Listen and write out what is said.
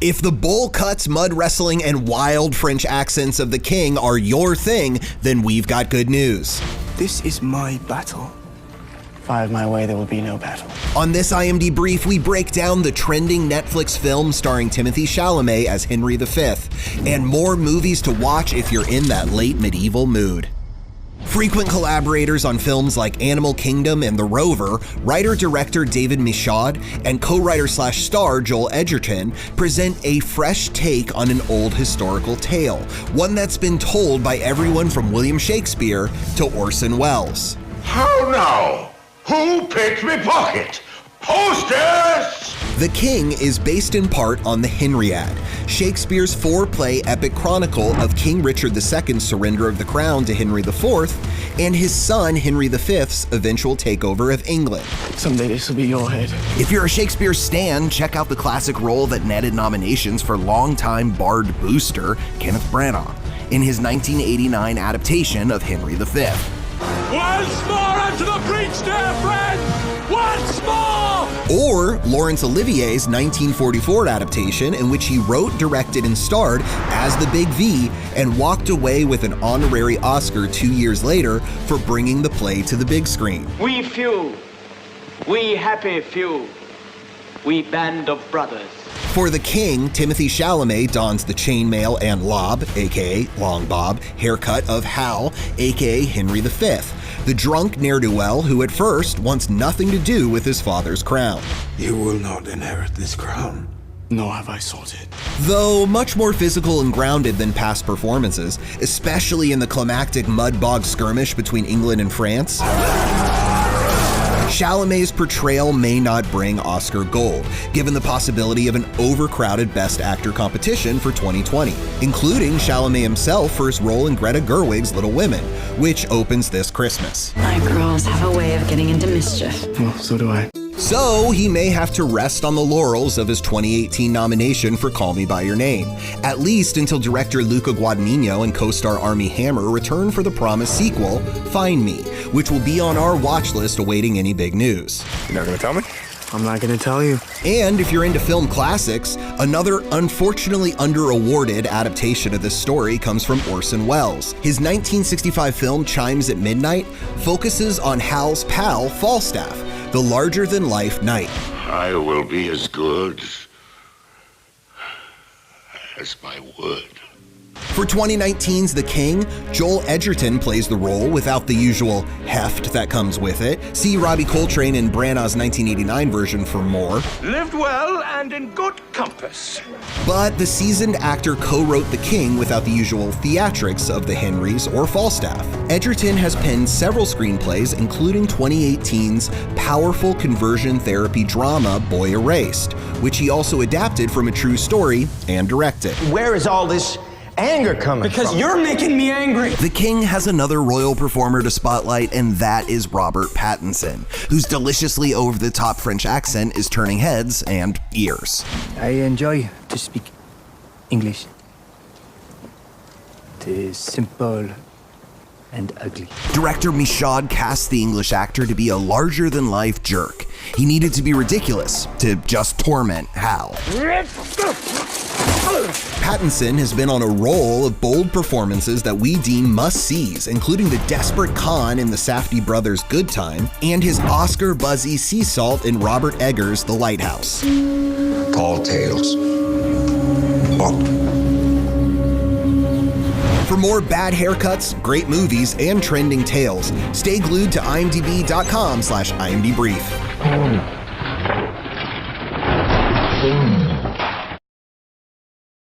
If the bowl cuts, mud wrestling, and wild French accents of the king are your thing, then we've got good news. This is my battle. If I have my way, there will be no battle. On this IMDbrief, we break down the trending Netflix film starring Timothée Chalamet as Henry V, and more movies to watch if you're in that late medieval mood. Frequent collaborators on films like Animal Kingdom and The Rover, writer-director David Michaud and co-writer/star Joel Edgerton present a fresh take on an old historical tale, one that's been told by everyone from William Shakespeare to Orson Welles. How now? Who picked me pocket? Hostess! The King is based in part on the Henriade, Shakespeare's four-play epic chronicle of King Richard II's surrender of the crown to Henry IV and his son Henry V's eventual takeover of England. Someday this will be your head. If you're a Shakespeare stan, check out the classic role that netted nominations for longtime Bard booster Kenneth Branagh in his 1989 adaptation of Henry V. Once more into the breach, dear friend! Once more! Or Laurence Olivier's 1944 adaptation, in which he wrote, directed, and starred as the Big V and walked away with an honorary Oscar 2 years later for bringing the play to the big screen. We few, we happy few, we band of brothers. For the King, Timothée Chalamet dons the chainmail and lob, aka long bob, haircut of Hal, aka Henry V, the drunk ne'er-do-well who at first wants nothing to do with his father's crown. You will not inherit this crown. Nor have I sought it. Though much more physical and grounded than past performances, especially in the climactic mud bog skirmish between England and France, Chalamet's portrayal may not bring Oscar gold, given the possibility of an overcrowded Best Actor competition for 2020, including Chalamet himself for his role in Greta Gerwig's Little Women, which opens this Christmas. My girls have a way of getting into mischief. Well, so do I. So he may have to rest on the laurels of his 2018 nomination for Call Me By Your Name, at least until director Luca Guadagnino and co-star Armie Hammer return for the promised sequel, Find Me, which will be on our watch list awaiting any big news. You're not gonna tell me? I'm not gonna tell you. And if you're into film classics, another unfortunately under-awarded adaptation of this story comes from Orson Welles. His 1965 film Chimes at Midnight focuses on Hal's pal, Falstaff, the larger-than-life knight. I will be as good as my word. For 2019's The King, Joel Edgerton plays the role without the usual heft that comes with it. See Robbie Coltrane in Branagh's 1989 version for more. Lived well and in good compass. But the seasoned actor co-wrote The King without the usual theatrics of the Henrys or Falstaff. Edgerton has penned several screenplays, including 2018's powerful conversion therapy drama Boy Erased, which he also adapted from a true story and directed. Where is all this anger coming from? Because you're making me angry. The King has another royal performer to spotlight, and that is Robert Pattinson, whose deliciously over-the-top French accent is turning heads and ears. I enjoy to speak English. It is simple and ugly. Director Michaud cast the English actor to be a larger-than-life jerk. He needed to be ridiculous to just torment Hal. Pattinson has been on a roll of bold performances that we deem must-sees, including the desperate con in the Safdie brothers' Good Time and his Oscar-buzzy sea salt in Robert Eggers' The Lighthouse. Tall tales. Well. For more bad haircuts, great movies, and trending tales, stay glued to imdb.com/IMDbrief.